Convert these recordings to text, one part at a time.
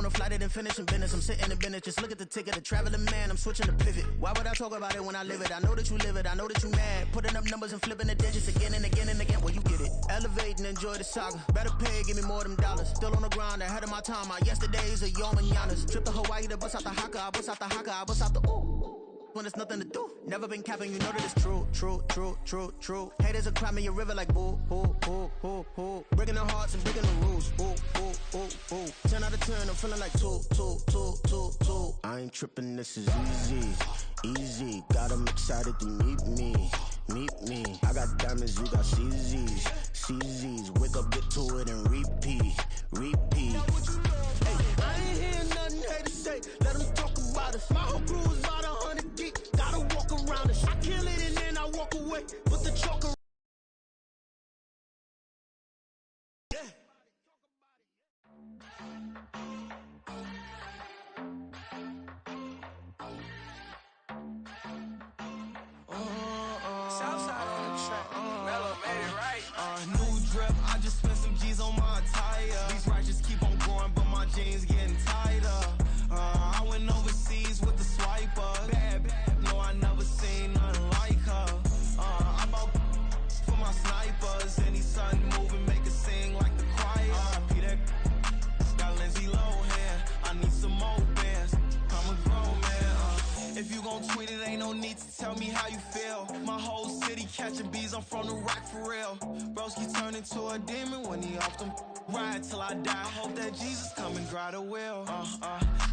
a flight, I didn't finish in business. I'm sitting in business, just look at the ticket. A traveling man, I'm switching to pivot. Why would I talk about it when I live it? I know that you live it, I know that you mad. Putting up numbers and flipping the digits again and again and again. Well, you get it. Elevate and enjoy the saga. Better pay, give me more than dollars. Still on the grind, ahead of my time. My yesterdays are your mananas. Trip to Hawaii to bust out the haka. I bust out the haka, I bust out the ooh. When there's nothing to do. Never been capping, you know that it's true, true, true, true, true. Haters are climbing your river like boo, boo, boo, boo, boo. Breaking their hearts and breaking the rules. Ooh, ooh, ooh, ooh. 10 out of 10, I'm feeling like two, two, two, two, two. I ain't tripping, this is easy, easy. Got 'em excited to meet me, meet me. I got diamonds, you got CZs, CZs. Wake up, get to it and repeat, repeat. Hey, I ain't hearing nothing haters say. Let them talk about us. My whole crew is about 100 deep. Gotta walk around us. I kill it and then I walk away. Put the chalk around. Yeah. Southside on the track. Mellow made it right. New drip, I just spent some G's on my attire. These righteous keep on growing, but my jeans getting tighter. I went overseas with the swiper. Bad, bad, no, I never seen nothing like her. I bought for my snipers. Any sun moving, make it sing like the choir. RIP that got Lindsay Lohan. I need some more bands. I'm a grown man. If you gon' tweet it, ain't no need to tell me how you feel. My whole city catching bees, I'm from the rock for real. Broski turned into a demon when he off them. Ride till I die, hope that Jesus come and grab the wheel.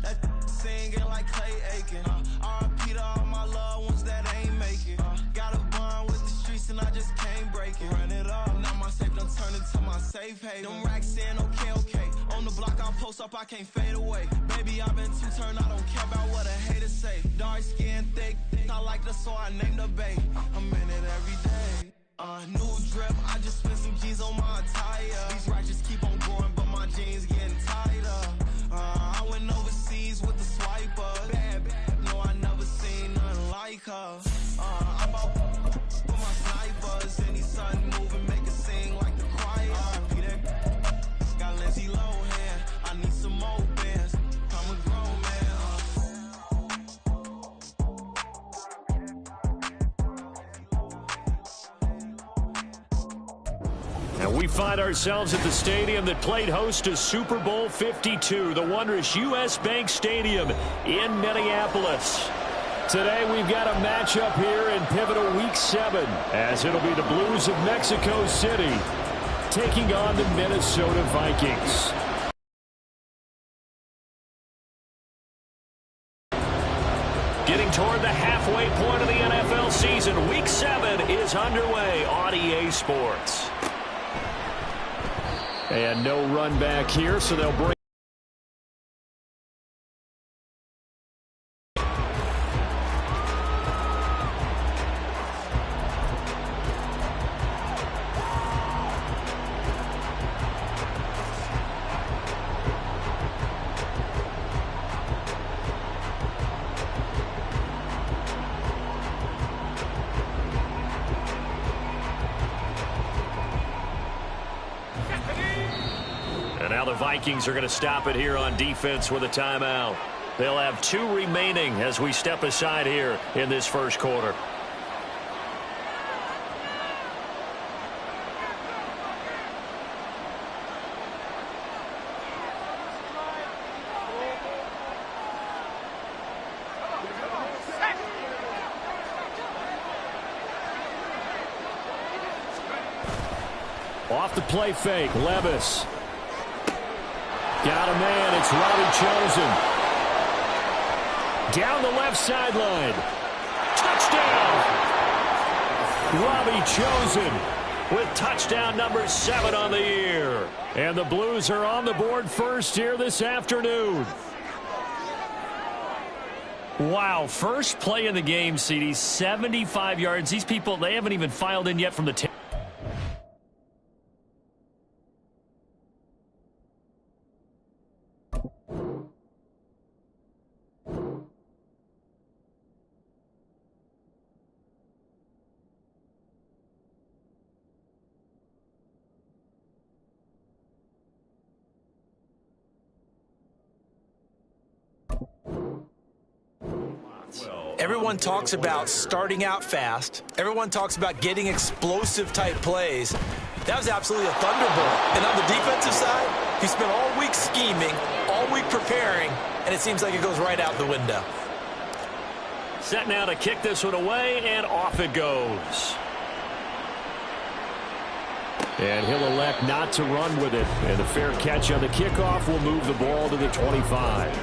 That singing like Clay Aiken. RIP to all my loved ones that ain't make it. Got a bond with the streets and I just can't break it. Run it up, now my safe done turned into my safe haven. Them racks in, okay, okay. On the block I'll post up, I can't fade away. Baby, I've been too turned, I don't care about what a hater say. Dark skin, thick, I like the so I named the bay. I'm in it every day. New drip, I just spent some G's on my attire. These righteous keep on going, but my jeans getting tighter. I went overseas with the swiper. Bad, bad, no, I never seen nothing like her. I bought for my snipers. Any sun moving, make it sing like the choir. RIP that got Lindsay Lohan. I need some more bands. I'm a grown man. And we find ourselves at the stadium that played host to Super Bowl 52, the wondrous U.S. Bank Stadium in Minneapolis. Today we've got a matchup here in pivotal Week 7, as it'll be the Blues of Mexico City taking on the Minnesota Vikings. Getting toward the halfway point of the NFL season, Week 7 is underway on EA Sports. And no run back here, so they'll bring. And now the Vikings are going to stop it here on defense with a timeout. They'll have 2 remaining as we step aside here in this first quarter. Off the play fake, Levis. Got a man, it's Robbie Chosen. Down the left sideline. Touchdown! Robbie Chosen with touchdown number 7 on the year. And the Blues are on the board first here this afternoon. Wow, first play in the game, CD, 75 yards. These people, they haven't even filed in yet from the 10. offense. Everyone talks about starting out fast. Everyone talks about getting explosive-type plays. That was absolutely a thunderbolt. And on the defensive side, he spent all week scheming, all week preparing, and it seems like it goes right out the window. Set now to kick this one away, and off it goes. And he'll elect not to run with it. And a fair catch on the kickoff will move the ball to the 25.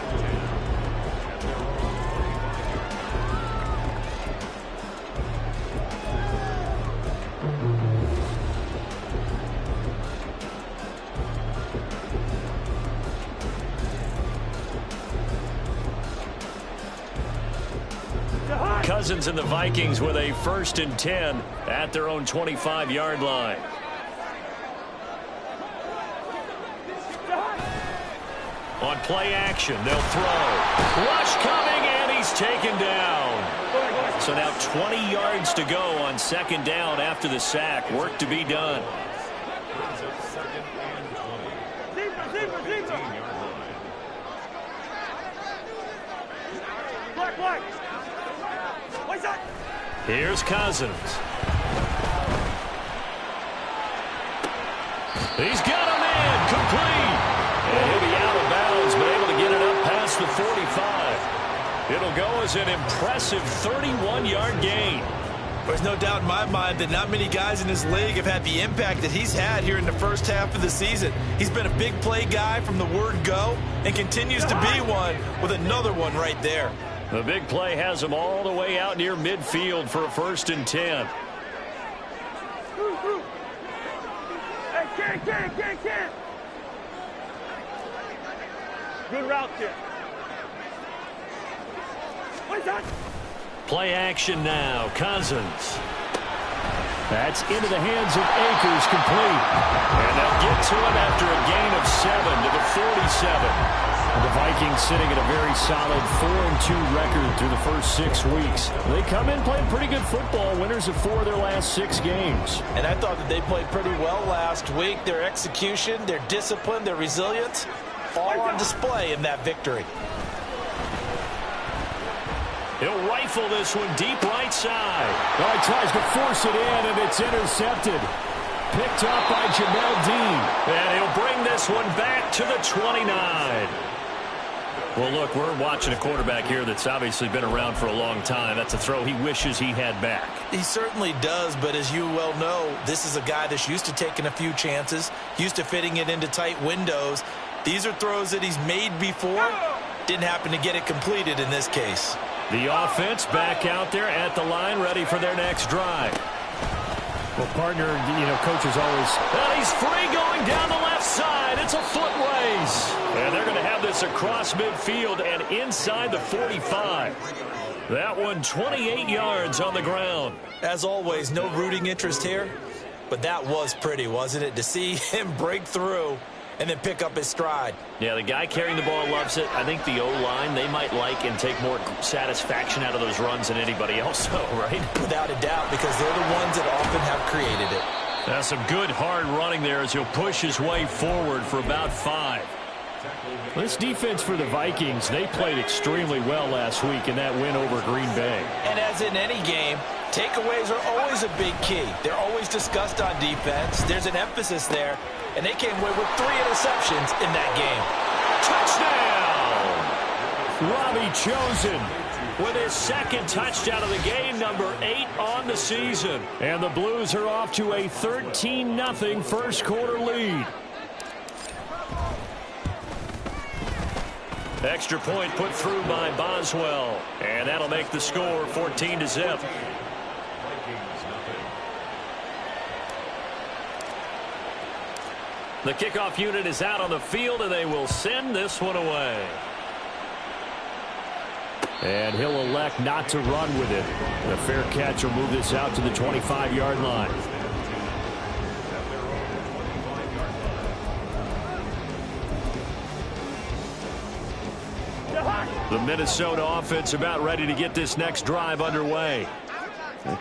Cousins and the Vikings with a 1st and 10 at their own 25-yard line. On play action, they'll throw. Rush coming, and he's taken down. So now 20 yards to go on 2nd down after the sack. Work to be done. Here's Cousins. He's got him in, complete. And he'll be out of bounds, but able to get it up past the 45. It'll go as an impressive 31-yard gain. There's no doubt in my mind that not many guys in this league have had the impact that he's had here in the first half of the season. He's been a big play guy from the word go and continues to be one with another one right there. The big play has him all the way out near midfield for a 1st and 10. Good route, kid. Play action now. Cousins. That's into the hands of Akers, complete. And they'll get to him after a gain of 7 to the 47. The Vikings sitting at a very solid 4-2 record through the first 6 weeks. They come in playing pretty good football, winners of 4 of their last 6 games. And I thought that they played pretty well last week. Their execution, their discipline, their resilience, all on display in that victory. He'll rifle this one deep right side. Well, he tries to force it in, and it's intercepted. Picked up by Jamel Dean. And he'll bring this one back to the 29. Well, look, we're watching a quarterback here that's obviously been around for a long time. That's a throw he wishes he had back. He certainly does, but as you well know, this is a guy that's used to taking a few chances, used to fitting it into tight windows. These are throws that he's made before. Didn't happen to get it completed in this case. The offense back out there at the line, ready for their next drive. Well, partner, coaches always... And he's free going down the left side. It's a foot race. And they're going to have this across midfield and inside the 45. That one 28 yards on the ground. As always, no rooting interest here. But that was pretty, wasn't it? To see him break through and then pick up his stride. Yeah, the guy carrying the ball loves it. I think the O-line, they might like and take more satisfaction out of those runs than anybody else, though, right? Without a doubt, because they're the ones that often have created it. That's some good, hard running there as he'll push his way forward for about 5. This defense for the Vikings, they played extremely well last week in that win over Green Bay. And as in any game, takeaways are always a big key. They're always discussed on defense. There's an emphasis there. And they came away with 3 interceptions in that game. Touchdown! Robbie Chosen with his 2nd touchdown of the game, number 8 on the season. And the Blues are off to a 13-0 first quarter lead. Extra point put through by Boswell. And that'll make the score 14-0. The kickoff unit is out on the field, and they will send this one away. And he'll elect not to run with it. A fair catch will move this out to the 25-yard line. The Minnesota offense about ready to get this next drive underway.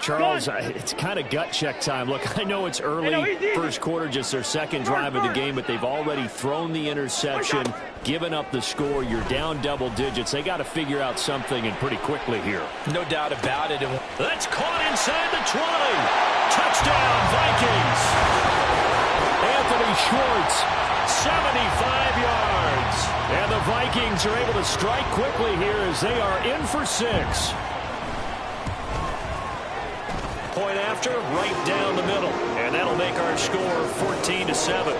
Charles, it's kind of gut check time. Look, I know it's early, first quarter, just their second drive of the game, but they've already thrown the interception, given up the score. You're down double digits. They got to figure out something, and pretty quickly here. No doubt about it. That's caught inside the 20. Touchdown, Vikings. Anthony Schwartz, 75 yards. And the Vikings are able to strike quickly here as they are in for 6. Point after, right down the middle. And that'll make our score 14-7.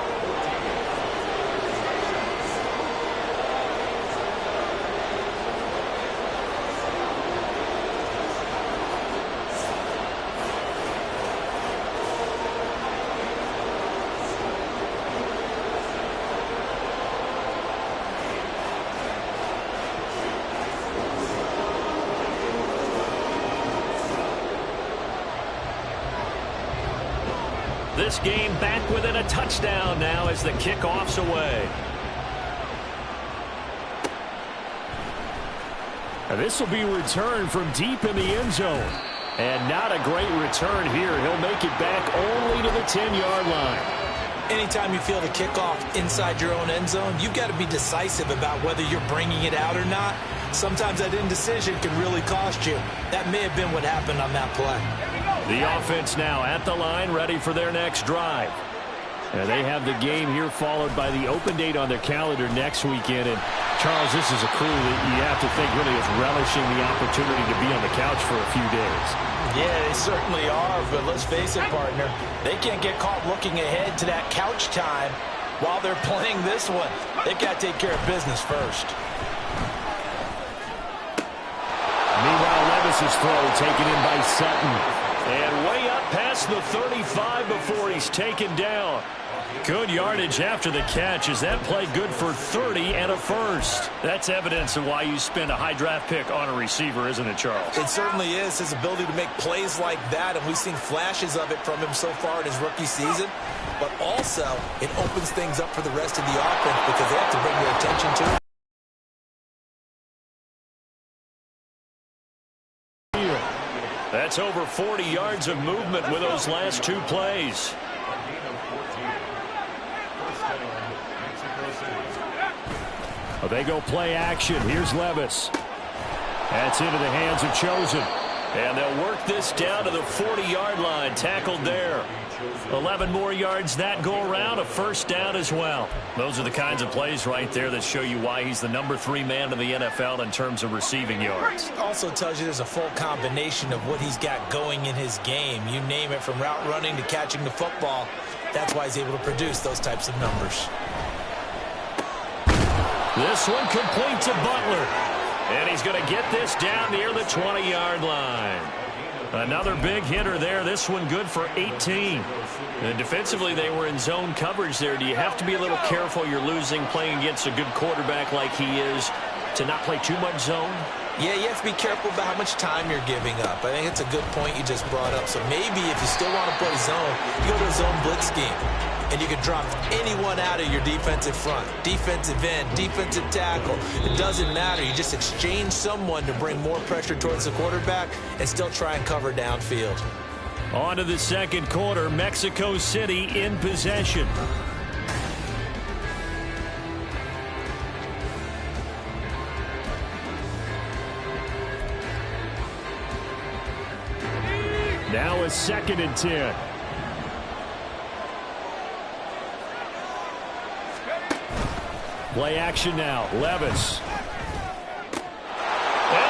This game back within a touchdown now as the kickoff's away. And this will be returned from deep in the end zone. And not a great return here. He'll make it back only to the 10-yard line. Anytime you feel the kickoff inside your own end zone, you've got to be decisive about whether you're bringing it out or not. Sometimes that indecision can really cost you. That may have been what happened on that play. The offense now at the line, ready for their next drive. And they have the game here followed by the open date on their calendar next weekend. And, Charles, this is a crew that you have to think really is relishing the opportunity to be on the couch for a few days. Yeah, they certainly are, but let's face it, partner. They can't get caught looking ahead to that couch time while they're playing this one. They've got to take care of business first. Meanwhile, Levis's throw taken in by Sutton. And way up past the 35 before he's taken down. Good yardage after the catch. Is that play good for 30 and a first? That's evidence of why you spend a high draft pick on a receiver, isn't it, Charles? It certainly is. His ability to make plays like that, and we've seen flashes of it from him so far in his rookie season. But also, it opens things up for the rest of the offense because they have to bring their attention to it. That's over 40 yards of movement with those last two plays. Well, they go play action. Here's Levis. That's into the hands of Chosen. And they'll work this down to the 40-yard line. Tackled there. 11 more yards that go around. A first down as well. Those are the kinds of plays right there that show you why he's the number 3 man in the NFL in terms of receiving yards. Also tells you there's a full combination of what he's got going in his game. You name it, from route running to catching the football. That's why he's able to produce those types of numbers. This one complete to Butler. And he's going to get this down near the 20-yard line. Another big hitter there. This one good for 18. And defensively, they were in zone coverage there. Do you have to be a little careful? You're losing, playing against a good quarterback like he is, to not play too much zone? Yeah, you have to be careful about how much time you're giving up. I think it's a good point you just brought up. So maybe if you still want to play zone, you go to a zone blitz scheme. And you can drop anyone out of your defensive front, defensive end, defensive tackle. It doesn't matter. You just exchange someone to bring more pressure towards the quarterback and still try and cover downfield. On to the second quarter. Mexico City in possession. Now a 2nd and 10. Play action now. Levis. And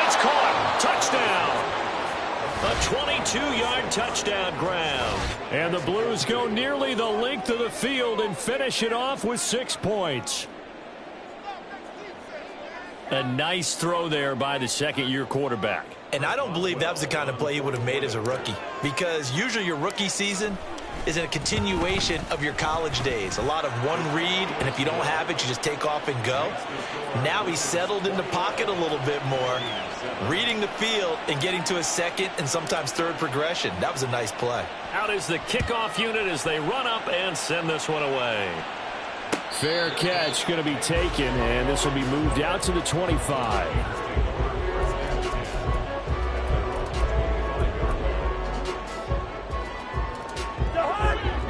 it's caught. Touchdown. A 22-yard touchdown grab. And the Blues go nearly the length of the field and finish it off with 6 points. A nice throw there by the second-year quarterback. And I don't believe that was the kind of play he would have made as a rookie, because usually your rookie season is a continuation of your college days. A lot of one read, and if you don't have it, you just take off and go. Now he's settled in the pocket a little bit more, reading the field and getting to a second and sometimes third progression. That was a nice play. Out is the kickoff unit as they run up and send this one away. Fair catch going to be taken, and this will be moved out to the 25.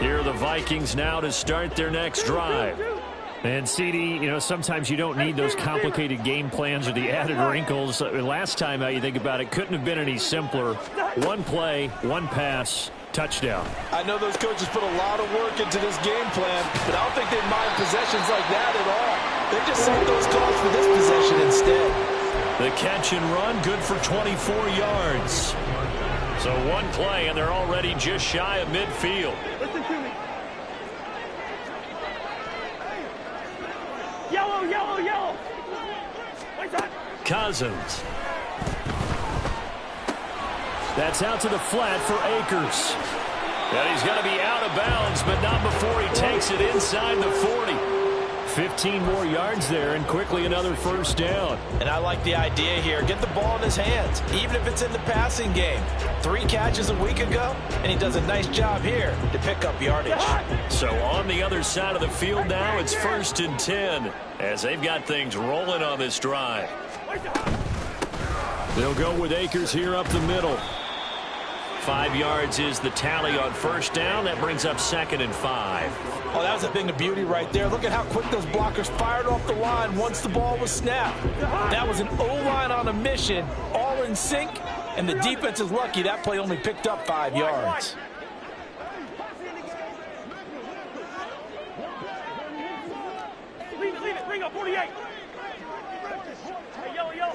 Here are the Vikings now to start their next drive. And, CD, you know, sometimes you don't need those complicated game plans or the added wrinkles. Last time, you think about it, couldn't have been any simpler. One play, one pass, touchdown. I know those coaches put a lot of work into this game plan, but I don't think they mind possessions like that at all. They just set those calls for this possession instead. The catch and run, good for 24 yards. So one play, and they're already just shy of midfield. Listen to me. Yellow, yellow, yellow. Cousins. That's out to the flat for Akers. And he's going to be out of bounds, but not before he takes it inside the 40. 15 more yards there, and quickly another first down. And I like the idea here. Get the ball in his hands, even if it's in the passing game. 3 catches a week ago, and he does a nice job here to pick up yardage. So on the other side of the field now, it's 1st and 10, as they've got things rolling on this drive. They'll go with Akers here up the middle. 5 yards is the tally on first down. That brings up 2nd and 5. Oh, that was a thing of beauty right there. Look at how quick those blockers fired off the line once the ball was snapped. That was an O-line on a mission, all in sync, and the defense is lucky that play only picked up 5 yards. Leave it, bring up 48. Hey, yellow.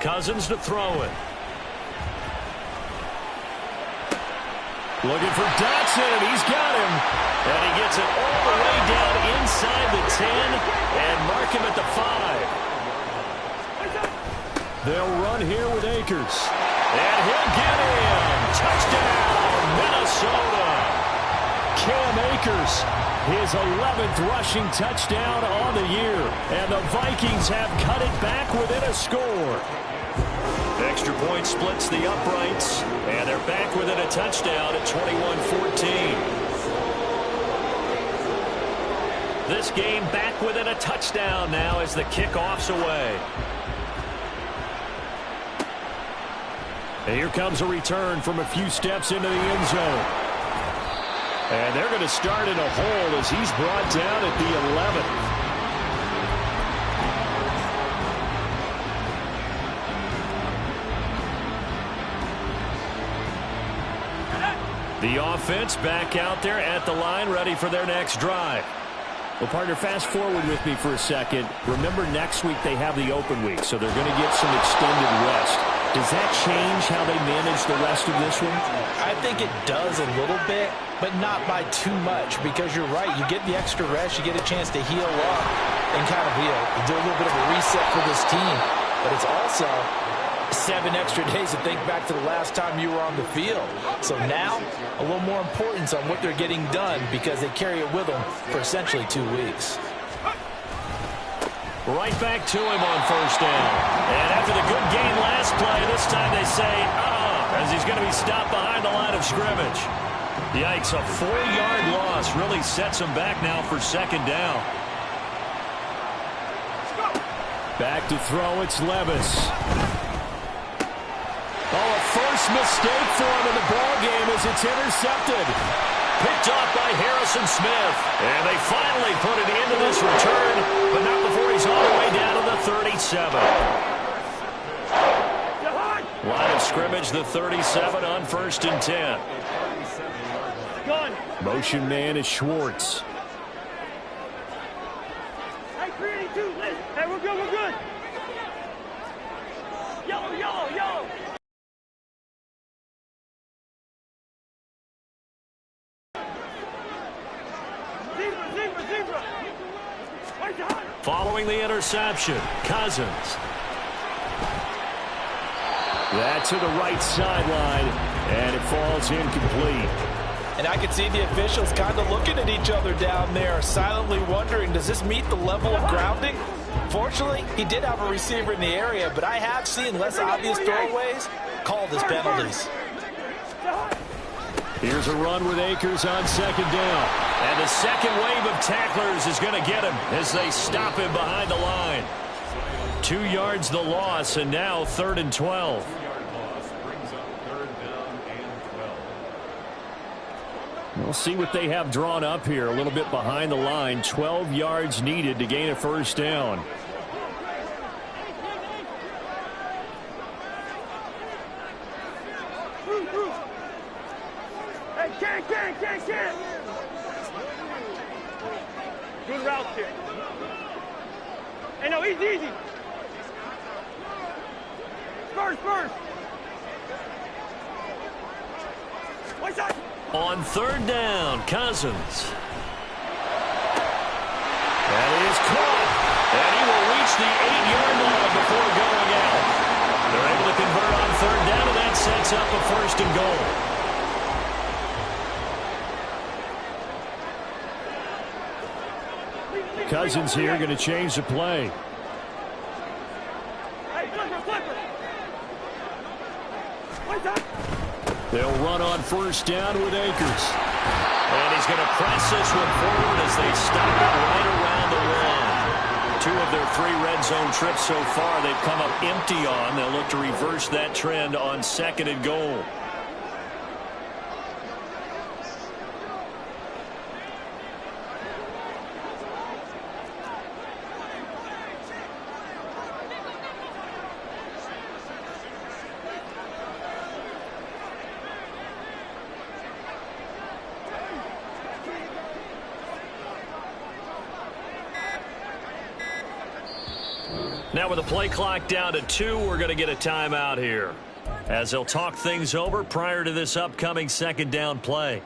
Cousins to throw it. Looking for Dotson, and he's got him. And he gets it all the way down inside the 10 and mark him at the 5. They'll run here with Akers. And he'll get in. Touchdown, Minnesota. Cam Akers, his 11th rushing touchdown on the year. And the Vikings have cut it back within a score. Extra point splits the uprights, and they're back within a touchdown at 21-14. This game back within a touchdown now as the kickoff's away. And here comes a return from a few steps into the end zone. And they're going to start in a hole as he's brought down at the 11th. The offense back out there at the line, ready for their next drive. Well, partner, fast forward with me for a second. Remember, next week they have the open week, so they're going to get some extended rest. Does that change how they manage the rest of this one? I think it does a little bit, but not by too much, because you're right. You get the extra rest, you get a chance to heal up and kind of do a little bit of a reset for this team. But it's also 7 extra days to think back to the last time you were on the field. So now, a little more importance on what they're getting done because they carry it with them for essentially 2 weeks. Right back to him on first down. And after the good game last play, this time they say, as he's going to be stopped behind the line of scrimmage. Yikes, a 4-yard loss really sets him back now for 2nd down. Back to throw, it's Levis. Oh, a first mistake for him in the ball game as it's intercepted. Picked off by Harrison Smith. And they finally put it into this return, but not before he's all the way down to the 37. Line of scrimmage, the 37 on 1st and 10. Motion man is Schwartz. Hey, 382, listen. Hey, we're good. Yellow. Zebra. Following the interception, Cousins. That to the right sideline, and it falls incomplete. And I can see the officials kind of looking at each other down there, silently wondering, does this meet the level of grounding? Fortunately, he did have a receiver in the area, but I have seen less obvious throwaways called as penalties. Here's a run with Akers on 2nd down. And the second wave of tacklers is going to get him as they stop him behind the line. 2 yards the loss, and now 3rd and 12. We'll see what they have drawn up here. A little bit behind the line. 12 yards needed to gain a first down. Hey, can. Good route here. Hey, no, easy. Spurs. White side. On third down, Cousins. That is caught. And he will reach the 8-yard line before going out. They're able to convert on third down, and that sets up a first and goal. Cousins here going to change the play. Hey, flipper. White side. They'll run on first down with Akers. And he's going to press this one forward as they stop it right around the one. 2 of their 3 red zone trips so far they've come up empty on. They'll look to reverse that trend on second and goal. Now with the play clock down to 2, we're going to get a timeout here, as they'll talk things over prior to this upcoming second down play.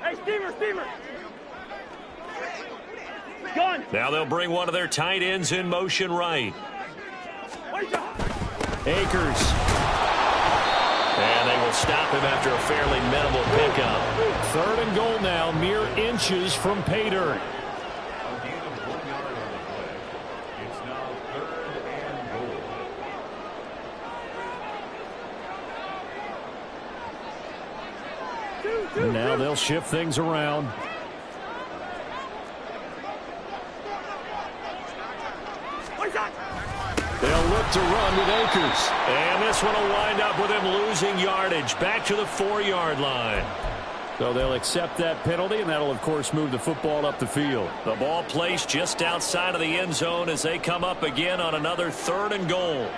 Hey, steamer. Gun. Now they'll bring one of their tight ends in motion right. Akers. And they will stop him after a fairly minimal pickup. Third and goal now, mere inches from pay dirt. And now they'll shift things around. They'll look to run with Akers. And this one will wind up with him losing yardage back to the 4-yard line. So they'll accept that penalty, and that'll, of course, move the football up the field. The ball placed just outside of the end zone as they come up again on another third and goal.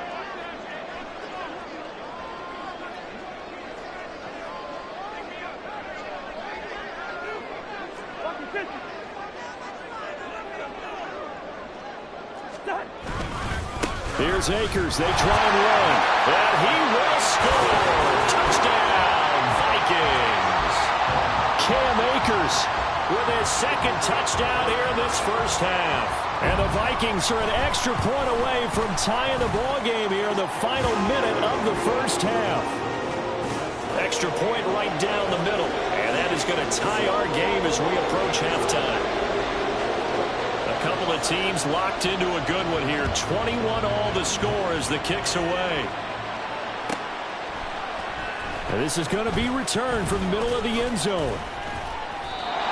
Here's Akers. They try and run. And he will score. Touchdown, Vikings. Cam Akers with his second touchdown here in this first half. And the Vikings are an extra point away from tying the ball game here in the final minute of the first half. Extra point right down the middle. And that is going to tie our game as we approach halftime. A couple of teams locked into a good one here. 21-all the score as the kick's away. And this is going to be returned from the middle of the end zone.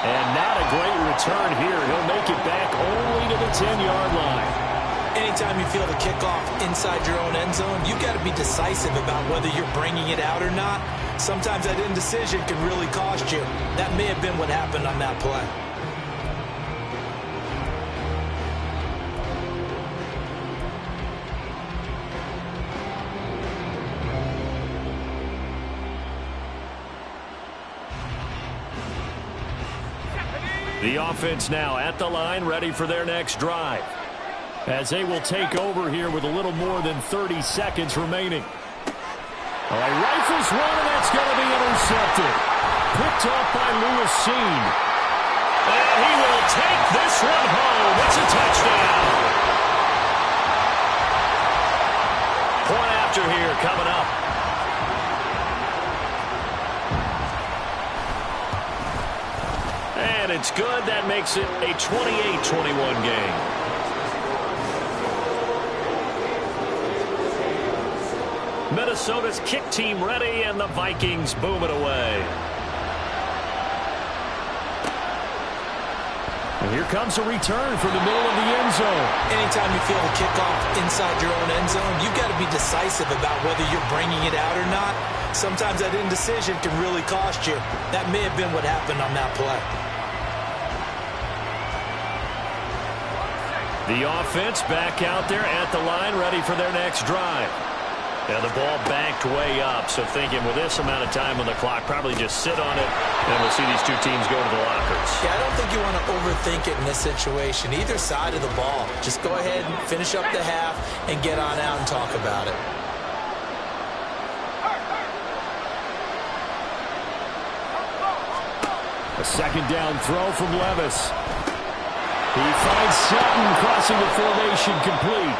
And not a great return here. He'll make it back only to the 10-yard line. Anytime you feel the kickoff inside your own end zone, you've got to be decisive about whether you're bringing it out or not. Sometimes that indecision can really cost you. That may have been what happened on that play. The offense now at the line, ready for their next drive, as they will take over here with a little more than 30 seconds remaining. All right, rifles one, and that's going to be intercepted. Picked off by Lewis Seen. And he will take this one home. It's a touchdown. Point after here coming up. And it's good. That makes it a 28-21 game. Minnesota's kick team ready, and the Vikings boom it away. And here comes a return from the middle of the end zone. Anytime you feel the kickoff inside your own end zone, you've got to be decisive about whether you're bringing it out or not. Sometimes that indecision can really cost you. That may have been what happened on that play. The offense back out there at the line, ready for their next drive. And the ball backed way up, so thinking with this amount of time on the clock, probably just sit on it, and we'll see these two teams go to the lockers. Yeah, I don't think you want to overthink it in this situation, either side of the ball. Just go ahead and finish up the half and get on out and talk about it. A second down throw from Levis. He finds Sutton crossing the formation complete.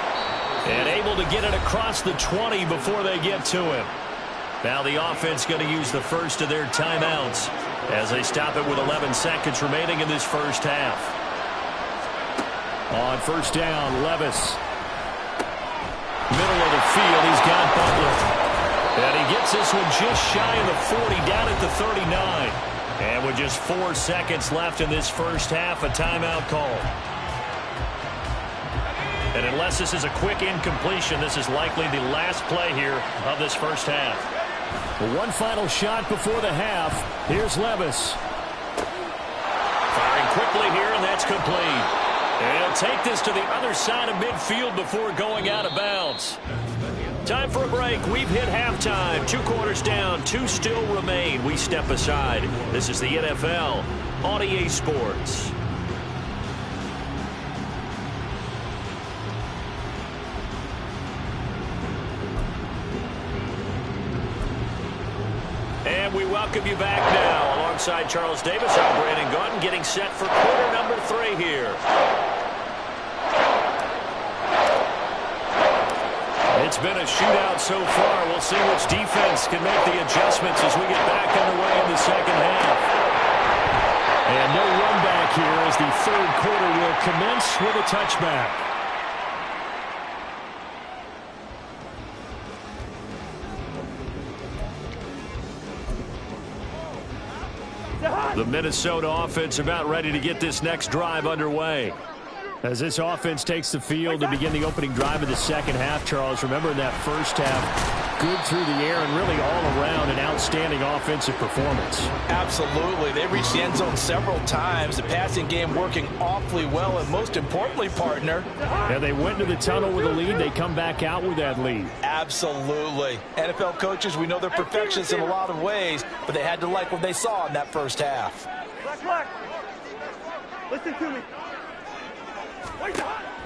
And able to get it across the 20 before they get to him. Now the offense going to use the first of their timeouts as they stop it with 11 seconds remaining in this first half. On first down, Levis. Middle of the field, he's got Butler. And he gets this one just shy of the 40, down at the 39. And with just 4 seconds left in this first half, a timeout call. And unless this is a quick incompletion, this is likely the last play here of this first half. One final shot before the half. Here's Levis. Firing quickly here, and that's complete. And he'll take this to the other side of midfield before going out of bounds. Time for a break. We've hit halftime. 2 quarters down, 2 still remain. We step aside. This is the NFL on EA Sports. And we welcome you back now. Alongside Charles Davis, I'm Brandon Gaudin, getting set for quarter number 3 here. It's been a shootout so far. We'll see which defense can make the adjustments as we get back underway in the second half. And no run back here as the third quarter will commence with a touchback. The Minnesota offense about ready to get this next drive underway. As this offense takes the field to begin the opening drive of the second half, Charles, remember in that first half, good through the air and really all around an outstanding offensive performance. Absolutely. They reached the end zone several times. The passing game working awfully well, and most importantly, partner. And they went into the tunnel with a lead. They come back out with that lead. Absolutely. NFL coaches, we know they're perfectionists in a lot of ways, but they had to like what they saw in that first half. Black. Listen to me.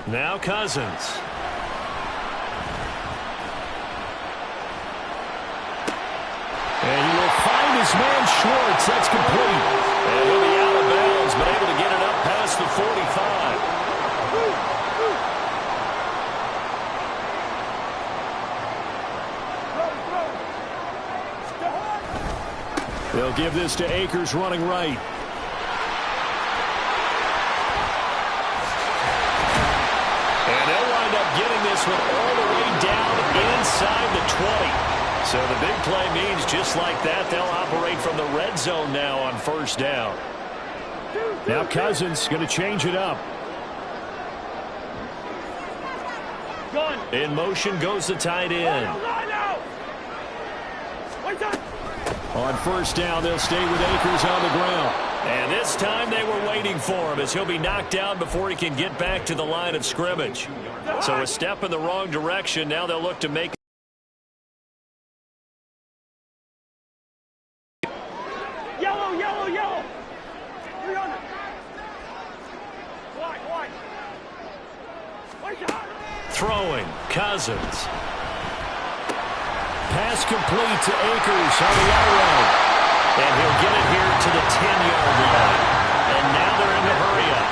Now Cousins. And he will find his man Schwartz. That's complete. And he'll be out of bounds, but able to get it up past the 45. They'll give this to Akers running right. And they'll wind up getting this one all the way down inside the 20. So the big play means just like that, they'll operate from the red zone now on first down. Now Cousins going to change it up. In motion goes the tight end. On first down, they'll stay with Akers on the ground. And this time they were waiting for him as he'll be knocked down before he can get back to the line of scrimmage. So a step in the wrong direction. Now they'll look to make. Yellow. 300. White. Throwing, Cousins. Pass complete to Akers on the outrun. And he'll get it here to the 10-yard line. And now they're in the hurry-up.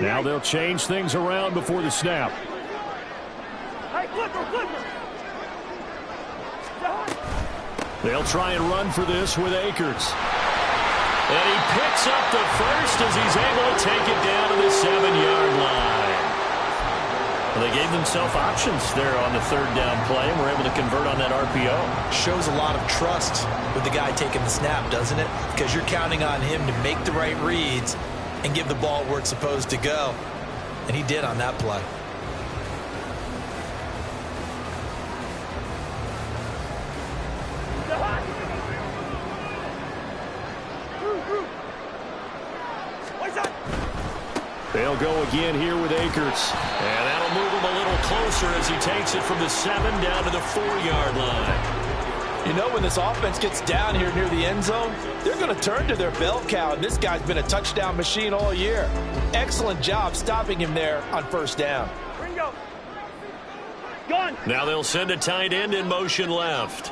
Now they'll change things around before the snap. Hey, Clipper. They'll try and run for this with Akers. And he picks up the first as he's able to take it down to the 7-yard line. Well, they gave themselves options there on the third down play and were able to convert on that RPO. Shows a lot of trust with the guy taking the snap, doesn't it? Because you're counting on him to make the right reads and give the ball where it's supposed to go. And he did on that play. They'll go again here with Akers. And that'll move him a little closer as he takes it from the 7 down to the 4-yard line. You know, when this offense gets down here near the end zone, they're going to turn to their bell cow, and this guy's been a touchdown machine all year. Excellent job stopping him there on first down. Ringo. Gun. Now they'll send a tight end in motion left.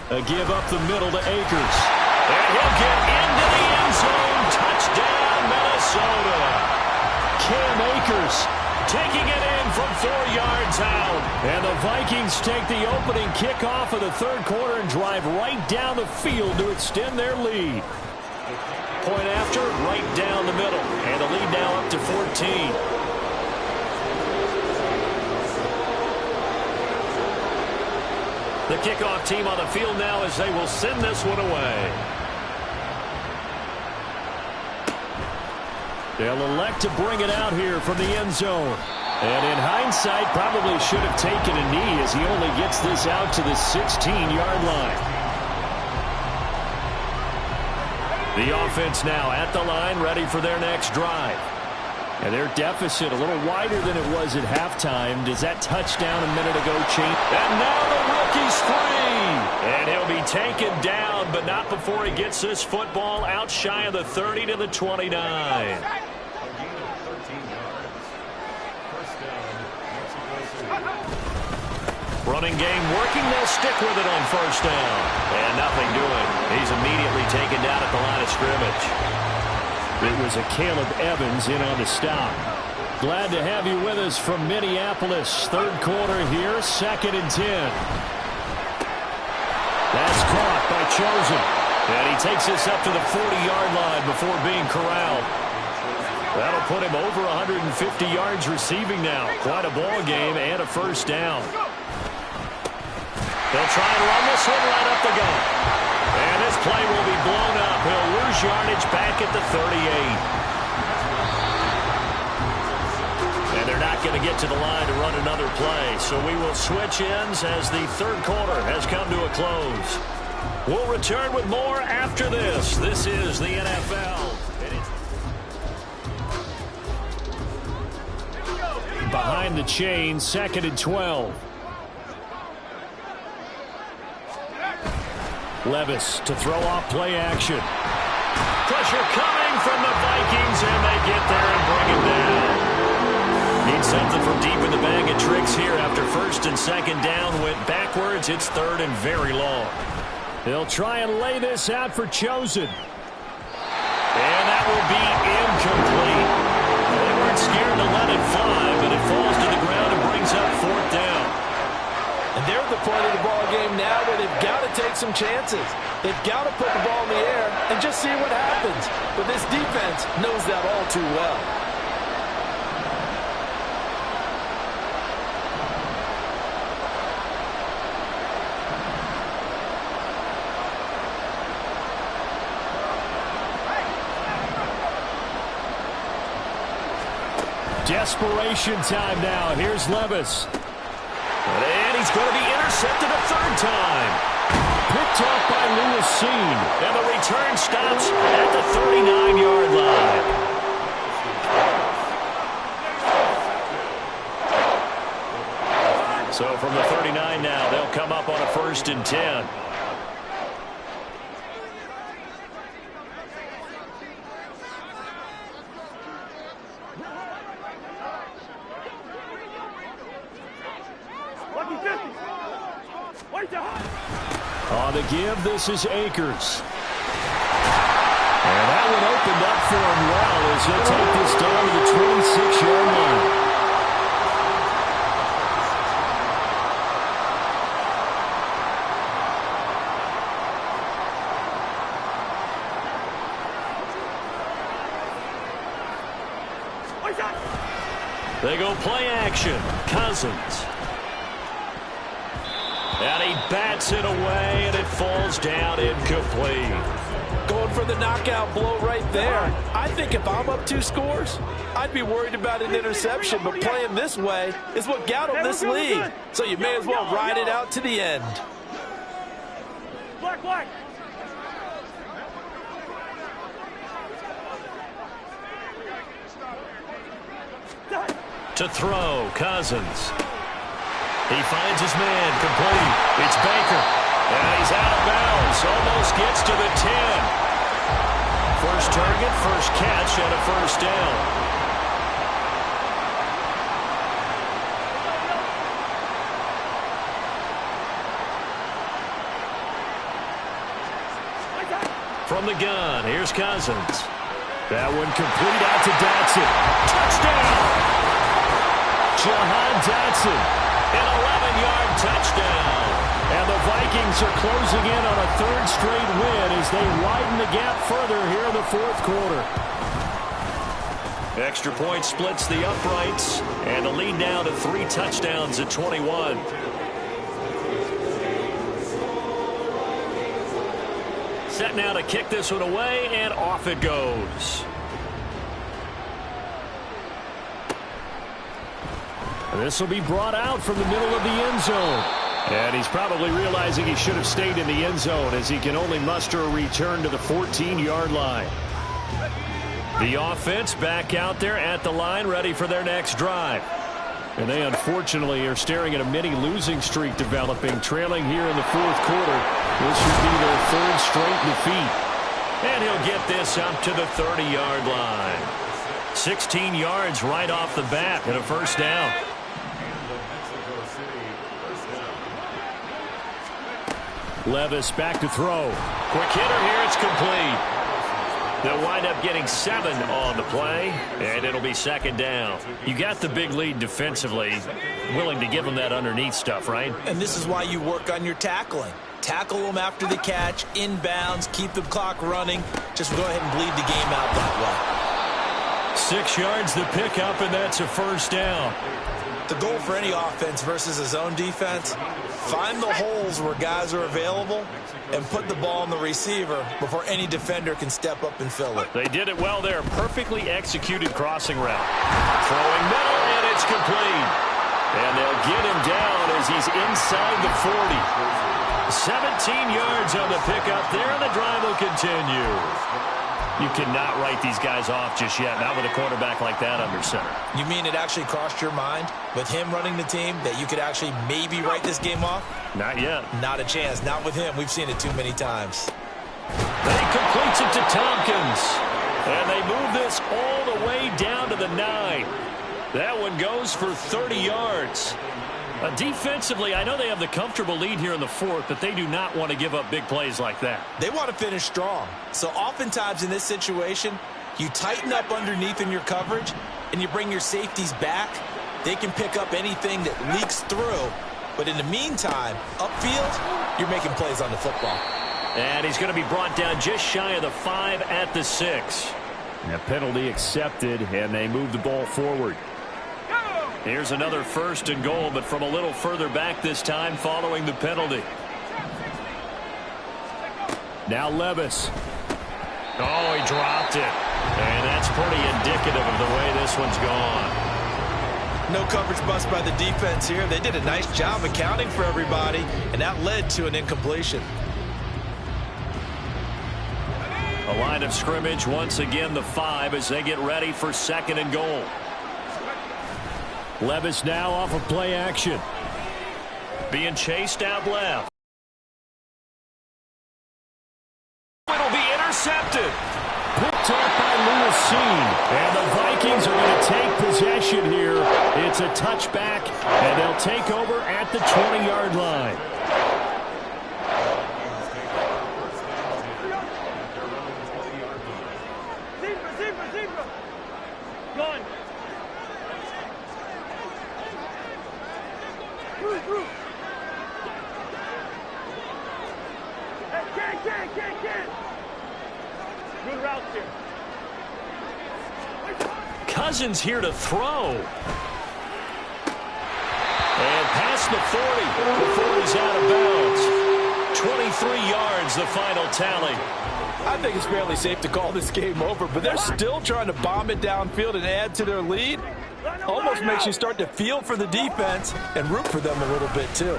A give up the middle to Akers. And he'll get into the end zone. Touchdown, Minnesota. Cam Akers taking it in from 4 yards out. And the Vikings take the opening kickoff of the third quarter and drive right down the field to extend their lead. Point after, right down the middle. And the lead now up to 14. The kickoff team on the field now as they will send this one away. They'll elect to bring it out here from the end zone. And in hindsight, probably should have taken a knee as he only gets this out to the 16-yard line. The offense now at the line, ready for their next drive. And their deficit a little wider than it was at halftime. Does that touchdown a minute ago change? And now the rookie's free. And he'll be taken down, but not before he gets this football out shy of the 30 to the 29. Running game working. They'll stick with it on first down. And nothing doing. He's immediately taken down at the line of scrimmage. It was a Caleb Evans in on the stop. Glad to have you with us from Minneapolis. Third quarter here, 2nd and 10. That's caught by Chosen. And he takes this up to the 40-yard line before being corralled. That'll put him over 150 yards receiving now. Quite a ball game and a first down. They'll try and run this one right up the gut. And this play will be blown up. He'll lose yardage back at the 38. And they're not going to get to the line to run another play. So we will switch ends as the third quarter has come to a close. We'll return with more after this. This is the NFL. Behind the chain, 2nd and 12. Levis to throw off play action. Pressure coming from the Vikings, and they get there and bring him down. Need something from deep in the bag of tricks here after 1st and 2nd down. Went backwards. It's 3rd and very long. They'll try and lay this out for Chosen. And that will be incomplete. They weren't scared to let it fly, but it falls to the ground and brings up 4th down. And they're at the point of the ball game now where they've got to take some chances. They've got to put the ball in the air and just see what happens. But this defense knows that all too well. Desperation time now. Here's Levis. And he's going to be intercepted a 3rd time. Picked off by Lewis Seen. And the return stops at the 39-yard line. So from the 39 now, they'll come up on a 1st and 10. On the give, this is Akers. And that one opened up for him well as he'll take this down to the 26-yard line. They go play action. Cousins. And he bats it away, and it falls down incomplete. Going for the knockout blow right there. I think if I'm up 2 scores, I'd be worried about an interception, but playing this way is what got him this lead. So you may as well ride it out to the end. Black, black. To throw, Cousins. He finds his man, complete. It's Baker. And he's out of bounds. Almost gets to the 10. First target, first catch, and a first down. From the gun, here's Cousins. That one complete out to Dotson. Touchdown! Jahan Dotson. An 11-yard touchdown. And the Vikings are closing in on a 3rd straight win as they widen the gap further here in the 4th quarter. Extra point splits the uprights, and the lead now to 3 touchdowns at 21. Set now to kick this one away, and off it goes. This will be brought out from the middle of the end zone. And he's probably realizing he should have stayed in the end zone as he can only muster a return to the 14-yard line. The offense back out there at the line, ready for their next drive. And they unfortunately are staring at a mini losing streak developing, trailing here in the 4th quarter. This should be their 3rd straight defeat. And he'll get this up to the 30-yard line. 16 yards right off the bat and a first down. Levis back to throw. Quick hitter here, it's complete. They'll wind up getting 7 on the play, and it'll be 2nd down. You got the big lead defensively, willing to give them that underneath stuff, right? And this is why you work on your tackling. Tackle them after the catch, inbounds, keep the clock running. Just go ahead and bleed the game out that way. 6 yards the pickup, and that's a first down. The goal for any offense versus a zone defense, find the holes where guys are available and put the ball on the receiver before any defender can step up and fill it. They did it well there. Perfectly executed crossing route. Throwing middle, and it's complete. And they'll get him down as he's inside the 40. 17 yards on the pickup there, and the drive will continue. You cannot write these guys off just yet, not with a quarterback like that under center. You mean it actually crossed your mind with him running the team that you could actually maybe write this game off? Not yet. Not a chance. Not with him. We've seen it too many times. They completes it to Tompkins. And they move this all the way down to the 9. That one goes for 30 yards. Defensively, I know they have the comfortable lead here in the 4th, but they do not want to give up big plays like that. They want to finish strong. So oftentimes in this situation, you tighten up underneath in your coverage, and you bring your safeties back. They can pick up anything that leaks through. But in the meantime, upfield, you're making plays on the football. And he's going to be brought down just shy of the 5 at the 6. And a penalty accepted, and they move the ball forward. Here's another 1st and goal, but from a little further back this time following the penalty. Now Levis. Oh, he dropped it. And that's pretty indicative of the way this one's gone. No coverage bust by the defense here. They did a nice job accounting for everybody, and that led to an incompletion. A line of scrimmage, once again the 5 as they get ready for 2nd and goal. Levis now off of play action. Being chased out left. It'll be intercepted. Picked off by Lewis Seen. And the Vikings are going to take possession here. It's a touchback, and they'll take over at the 20-yard line. Zebra. Gone. Through. Hey, can. Good route here. Cousins here to throw. the 40 before he's out of bounds. 23 yards, the final tally. I think it's fairly safe to call this game over, but they're still trying to bomb it downfield and add to their lead. Almost makes you start to feel for the defense and root for them a little bit, too.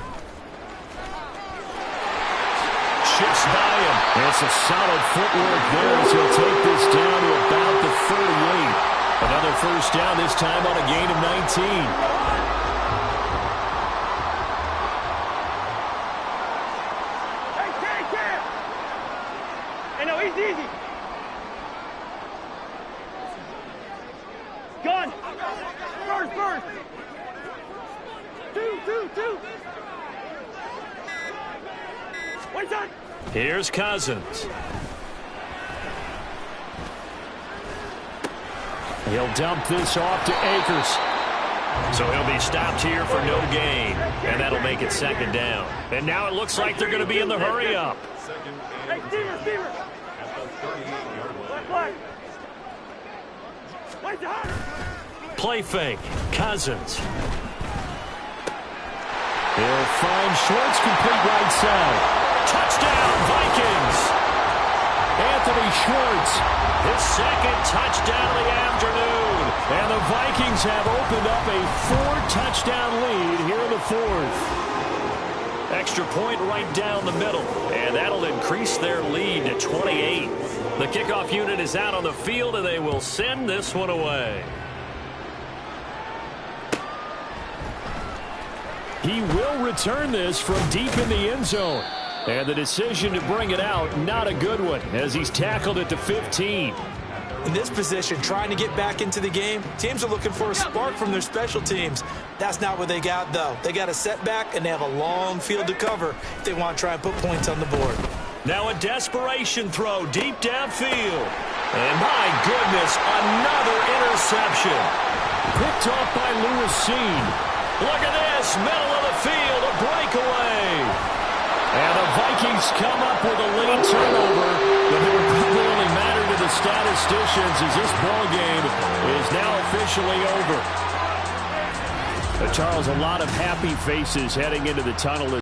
Shifts by him. It's a solid footwork there as he'll take this down to about the 38. Another first down, this time on a gain of 19. Hey, no, easy. Gun. First. Two. One shot. Here's Cousins. He'll dump this off to Akers. So he'll be stopped here for no gain. And that'll make it second down. And now it looks like they're going to be in the hurry-up. Hey, Stever. Black. Wait, Play fake. Cousins. He'll find Schwartz complete right side. Touchdown, Vikings. Anthony Schwartz, his second touchdown of the afternoon. And the Vikings have opened up a 4-touchdown lead here in the fourth. Extra point right down the middle. And that'll increase their lead to 28. The kickoff unit is out on the field, and they will send this one away. He will return this from deep in the end zone. And the decision to bring it out, not a good one, as he's tackled it to 15. In this position, trying to get back into the game, teams are looking for a spark from their special teams. That's not what they got, though. They got a setback, and they have a long field to cover if they want to try and put points on the board. Now a desperation throw deep downfield. And my goodness, another interception. Picked off by Lewis Seen. Look at this, middle of the field, a breakaway. And the Vikings come up with a late turnover, but it will probably only matter to the statisticians as this ball game is now officially over. Charles, a lot of happy faces heading into the tunnel.